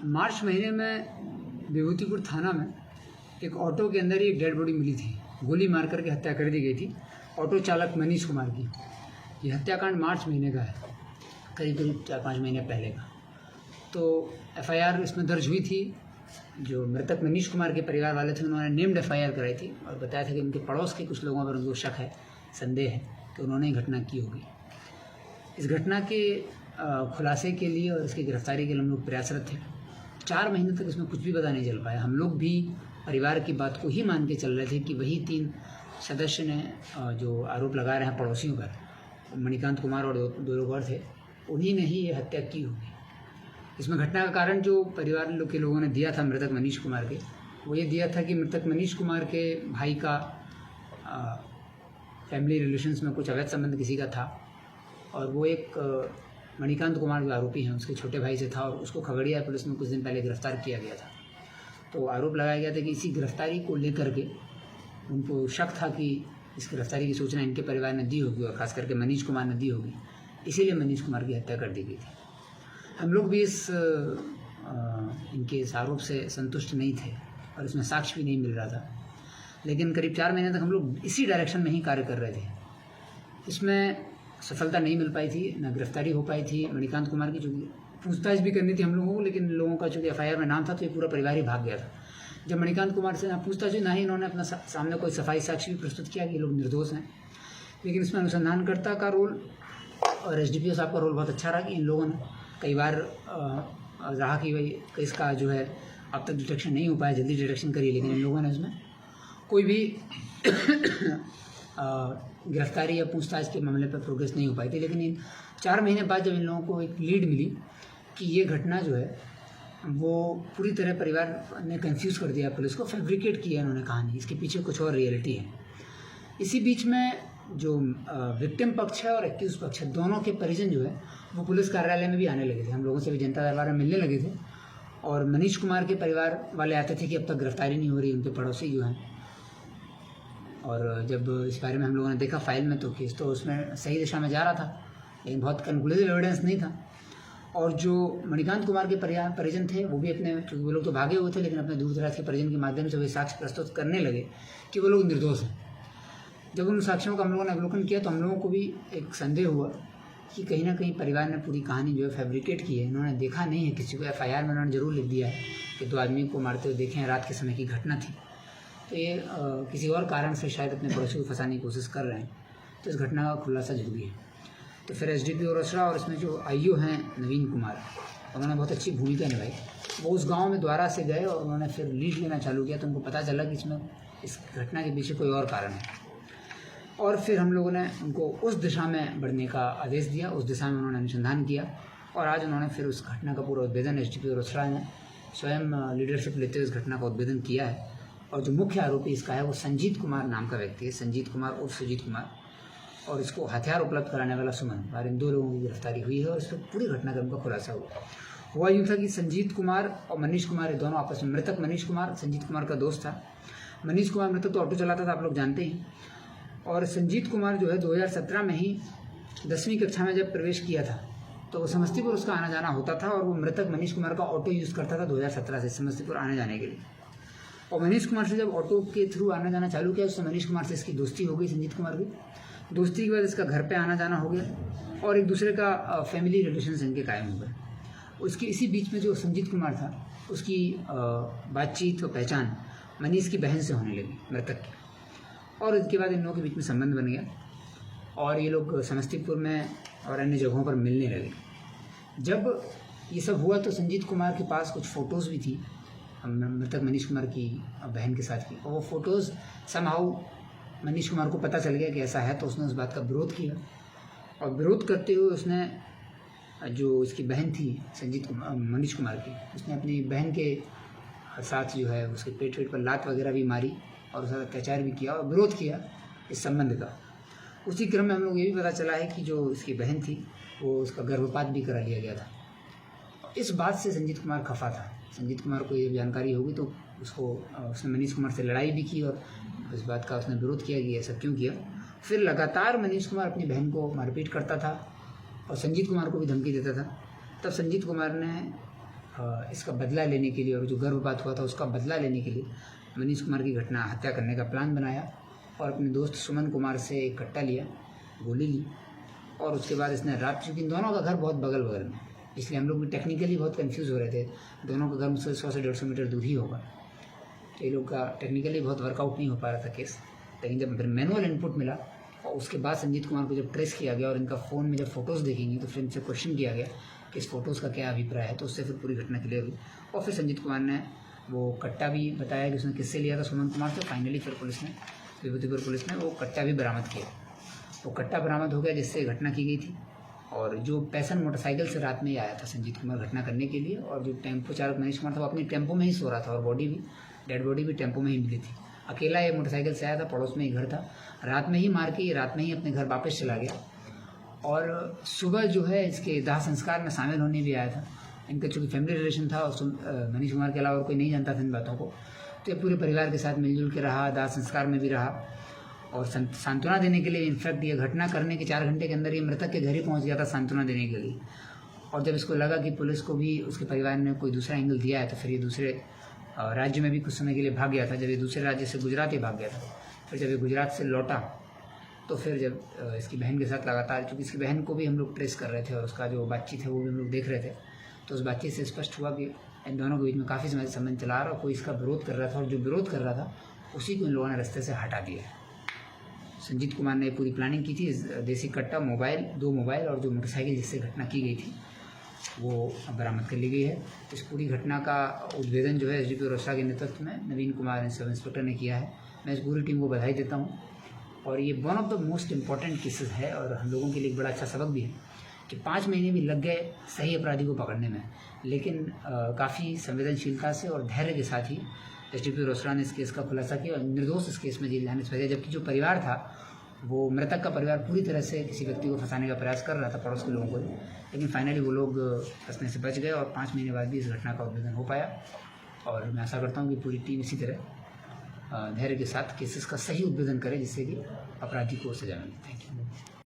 मार्च महीने में विभूतिपुर थाना में एक ऑटो के अंदर ही एक डेड बॉडी मिली थी। गोली मार करके हत्या कर दी गई थी ऑटो चालक मनीष कुमार की। ये हत्याकांड मार्च महीने का है, करीब 4-5 महीने पहले का। तो एफआईआर इसमें दर्ज हुई थी। जो मृतक मनीष कुमार के परिवार वाले थे उन्होंने नेम्ड एफआईआर कराई थी और बताया था कि उनके पड़ोस के कुछ लोगों पर उनको शक है, संदेह है कि उन्होंने ही घटना की होगी। इस घटना के खुलासे के लिए और इसकी गिरफ्तारी के लिए हम लोग प्रयासरत थे। 4 महीने तक इसमें कुछ भी पता नहीं चल पाया। हम लोग भी परिवार की बात को ही मान के चल रहे थे कि वही 3 सदस्य ने जो आरोप लगा रहे हैं पड़ोसियों पर, मणिकांत कुमार और 2 लोग और थे, उन्हीं ने ही ये हत्या की होगी। इसमें घटना का कारण जो परिवार के लोगों ने दिया था मृतक मनीष कुमार के, वो ये दिया था कि मृतक मनीष कुमार के भाई का फैमिली रिलेशंस में कुछ अवैध संबंध किसी का था और वो एक मणिकांत कुमार जो आरोपी हैं उसके छोटे भाई से था और उसको खगड़िया पुलिस में कुछ दिन पहले गिरफ्तार किया गया था। तो आरोप लगाया गया था कि इसी गिरफ्तारी को लेकर के उनको शक था कि इस गिरफ्तारी की सूचना इनके परिवार ने दी होगी और ख़ास करके मनीष कुमार ने दी होगी, इसीलिए मनीष कुमार की हत्या कर दी गई थी। हम लोग भी इनके इस आरोप से संतुष्ट नहीं थे और इसमें साक्ष्य भी नहीं मिल रहा था, लेकिन करीब 4 महीने तक हम लोग इसी डायरेक्शन में ही कार्य कर रहे थे। इसमें सफलता नहीं मिल पाई थी, ना गिरफ्तारी हो पाई थी मणिकांत कुमार की, चूँकि पूछताछ भी करनी थी हम लोगों को, लेकिन लोगों का चूँकि एफआईआर में नाम था तो ये पूरा परिवार ही भाग गया था। जब मणिकांत कुमार से ना पूछताछ हुई, ना ही इन्होंने अपना सामने कोई सफाई साक्ष्य भी प्रस्तुत किया कि ये लोग निर्दोष हैं। लेकिन इसमें अनुसंधानकर्ता का रोल और एसडीपीओ साहब का रोल बहुत अच्छा रहा कि इन लोगों ने कई बार रहा कि भाई इसका जो है अब तक डिटेक्शन नहीं हो पाया, जल्दी डिटेक्शन करिए, लेकिन इन लोगों ने उसमें कोई भी गिरफ्तारी या पूछताछ के मामले पर प्रोग्रेस नहीं हो पाई थी। लेकिन इन 4 महीने बाद जब इन लोगों को एक लीड मिली कि ये घटना जो है वो पूरी तरह परिवार ने कंफ्यूज कर दिया, पुलिस को फैब्रिकेट किया इन्होंने कहानी, इसके पीछे कुछ और रियलिटी है। इसी बीच में जो विक्टिम पक्ष है और एक्यूज पक्ष है, दोनों के परिजन जो है वो पुलिस कार्यालय में भी आने लगे थे। हम लोगों से भी जनता दरबार में मिलने लगे थे और मनीष कुमार के परिवार वाले आते थे कि अब तक गिरफ्तारी नहीं हो रही, उनके पड़ोसी जो हैं। और जब इस बारे में हम लोगों ने देखा फाइल में तो केस तो उसमें सही दिशा में जा रहा था, लेकिन बहुत कंक्लूसिव एविडेंस नहीं था। और जो मणिकांत कुमार के परिजन थे वो भी अपने, क्योंकि वो लोग तो भागे हुए थे, लेकिन अपने दूर दराज के परिजन के माध्यम से वे साक्ष्य प्रस्तुत करने लगे कि वो लोग निर्दोष हैं। जब उन साक्ष्यों का हम लोगों ने अवलोकन किया तो हम लोगों को भी एक संदेह हुआ कि कहीं ना कहीं परिवार ने पूरी कहानी जो है फैब्रिकेट की है। इन्होंने देखा नहीं है किसी को, एफआईआर में उन्होंने जरूर लिख दिया है कि 2 आदमी को मारते हुए देखे हैं, रात के समय की घटना थी। तो ये किसी और कारण से शायद अपने पड़ोसी को फंसाने की कोशिश कर रहे हैं, तो इस घटना का खुलासा जरूरी है। तो फिर एसडीपीओ रोसड़ा और इसमें जो आईओ हैं नवीन कुमार, उन्होंने बहुत अच्छी भूमिका निभाई। वो उस गांव में द्वारा से गए और उन्होंने फिर लीड लेना चालू किया, तो उनको पता चला कि इसमें इस घटना के पीछे कोई और कारण है। और फिर हम लोगों ने उनको उस दिशा में बढ़ने का आदेश दिया, उस दिशा में उन्होंने अनुसंधान किया और आज उन्होंने फिर उस घटना का पूरा उद्भेदन एसडीपीओ रोसड़ा ने स्वयं लीडरशिप लेते हुए इस घटना का उद्भेदन किया है। और जो मुख्य आरोपी इसका है वो संजीत कुमार नाम का व्यक्ति है, संजीत कुमार उर्फ सुजीत कुमार, और इसको हथियार उपलब्ध कराने वाला सुमन, और इन 2 लोगों की गिरफ्तारी हुई है और इस पर पूरी घटनाक्रम का खुलासा हुआ यूँ था कि संजीत कुमार और मनीष कुमार ये दोनों आपस में, मृतक मनीष कुमार संजीत कुमार का दोस्त था। मनीष कुमार मृतक तो ऑटो चलाता था, आप लोग जानते हैं। और संजीत कुमार जो है 2017 में ही 10वीं कक्षा में जब प्रवेश किया था तो वो समस्तीपुर उसका आना जाना होता था और वो मृतक मनीष कुमार का ऑटो यूज़ करता था 2017 से समस्तीपुर आने जाने के लिए। और मनीष कुमार से जब ऑटो के थ्रू आना जाना चालू किया उससे मनीष कुमार से इसकी दोस्ती हो गई, संजीत कुमार की दोस्ती के बाद इसका घर पे आना जाना हो गया और एक दूसरे का फैमिली रिलेशंस इनके कायम हो गए। उसके इसी बीच में जो संजीत कुमार था उसकी बातचीत और पहचान मनीष की बहन से होने लगी, मृतक की, और इसके बाद इन लोगों के बीच में संबंध बन गया और ये लोग समस्तीपुर में और अन्य जगहों पर मिलने लगे। जब ये सब हुआ तो संजीत कुमार के पास कुछ फ़ोटोज़ भी थी मृतक मनीष कुमार की बहन के साथ की, और वो फ़ोटोज़ समहाउ मनीष कुमार को पता चल गया कि ऐसा है, तो उसने उस बात का विरोध किया और विरोध करते हुए उसने, जो इसकी बहन थी मनीष कुमार की, उसने अपनी बहन के साथ जो है उसके पेट पर लात वगैरह भी मारी और उसका अत्याचार भी किया और विरोध किया इस संबंध का। उसी क्रम में हम लोग ये भी पता चला है कि जो इसकी बहन थी वो उसका गर्भपात भी करा लिया गया था। इस बात से संजीत कुमार खफा था। संजीत कुमार को ये जानकारी होगी तो उसने मनीष कुमार से लड़ाई भी की और इस बात का उसने विरोध किया कि ऐसा क्यों किया। फिर लगातार मनीष कुमार अपनी बहन को मारपीट करता था और संजीत कुमार को भी धमकी देता था। तब संजीत कुमार ने इसका बदला लेने के लिए और जो गर्भपात हुआ था उसका बदला लेने के लिए मनीष कुमार की हत्या करने का प्लान बनाया और अपने दोस्त सुमन कुमार से एक कट्टा लिया, गोली ली और उसके बाद इसने रात, चूँकि इन दोनों का घर बहुत बगल बगल में, इसलिए हम लोग भी टेक्निकली बहुत कंफ्यूज हो रहे थे। दोनों का घर मुझसे 100 से 150 मीटर दूर ही होगा, तो ये लोग का टेक्निकली बहुत वर्कआउट नहीं हो पा रहा था केस। लेकिन जब फिर मैनुअल इनपुट मिला और उसके बाद संजीत कुमार को जब ट्रेस किया गया और इनका फ़ोन में जब फ़ोटोज़ देखेंगी तो फिर इनसे क्वेश्चन किया गया कि इस फ़ोटोज़ का क्या अभिप्राय है, तो उससे फिर पूरी घटना क्लियर हुई। और फिर संजीत कुमार ने वो कट्टा भी बताया कि उसने किससे लिया था, सुमन कुमार से। फाइनली फिर विभूतिपुर पुलिस ने वो कट्टा भी बरामद किया। वो कट्टा बरामद हो गया जिससे घटना की गई थी। और जो पैसन मोटरसाइकिल से रात में ही आया था संजीत कुमार घटना करने के लिए, और जो टेम्पो चालक मनीष कुमार था वो अपनी टेम्पो में ही सो रहा था और बॉडी भी, डेड बॉडी भी टेम्पो में ही मिली थी। अकेला ये मोटरसाइकिल से आया था, पड़ोस में ही घर था। रात में ही मार के ये रात में ही अपने घर वापस चला गया और सुबह जो है इसके दाह संस्कार में शामिल होने भी आया था। इनका चूँकि फैमिली रिलेशन था और मनीष कुमार के अलावा और कोई नहीं जानता था इन बातों को, तो ये पूरे परिवार के साथ मिलजुल के रहा, दाह संस्कार में भी रहा और सांत्वना देने के लिए। इनफैक्ट ये घटना करने के 4 घंटे के अंदर ये मृतक के घर ही पहुंच गया था सांत्वना देने के लिए। और जब इसको लगा कि पुलिस को भी उसके परिवार ने कोई दूसरा एंगल दिया है, तो फिर ये दूसरे राज्य में भी कुछ समय के लिए भाग गया था। जब ये दूसरे राज्य से गुजरात ही भाग गया था, फिर जब ये गुजरात से लौटा तो फिर जब इसकी बहन के साथ लगातार, क्योंकि इसकी बहन को भी हम लोग ट्रेस कर रहे थे और उसका जो बातचीत है वो भी हम लोग देख रहे थे, तो उस बातचीत से स्पष्ट हुआ कि इन दोनों के बीच में काफ़ी समय से संबंध चला रहा और कोई इसका विरोध कर रहा था और जो विरोध कर रहा था उसी को इन लोगों ने रास्ते से हटा दिया। संजीत कुमार ने पूरी प्लानिंग की थी। देसी कट्टा, मोबाइल, 2 मोबाइल और जो मोटरसाइकिल जिससे घटना की गई थी वो बरामद कर ली गई है। इस पूरी घटना का उद्भेदन जो है एसडीपीओ रोसड़ा के नेतृत्व में नवीन कुमार सब इंस्पेक्टर ने किया है। मैं इस पूरी टीम को बधाई देता हूँ और ये one of the most important cases है और हम लोगों के लिए एक बड़ा अच्छा सबक भी है कि 5 महीने भी लग गए सही अपराधी को पकड़ने में, लेकिन काफ़ी संवेदनशीलता से और धैर्य के साथ ही एसडीपीओ रोसड़ा ने इस केस का खुलासा किया और निर्दोष इस केस में जेल जाने से बचा। जबकि जो परिवार था, वो मृतक का परिवार पूरी तरह से किसी व्यक्ति को फंसाने का प्रयास कर रहा था, पड़ोस के लोगों को, लेकिन फाइनली वो लोग फंसने से बच गए और 5 महीने बाद भी इस घटना का उद्भेदन हो पाया। और मैं आशा करता हूँ कि पूरी टीम इसी तरह धैर्य के साथ केसेस का सही उद्भेदन करे जिससे कि अपराधी को सजा मिले। Thank you.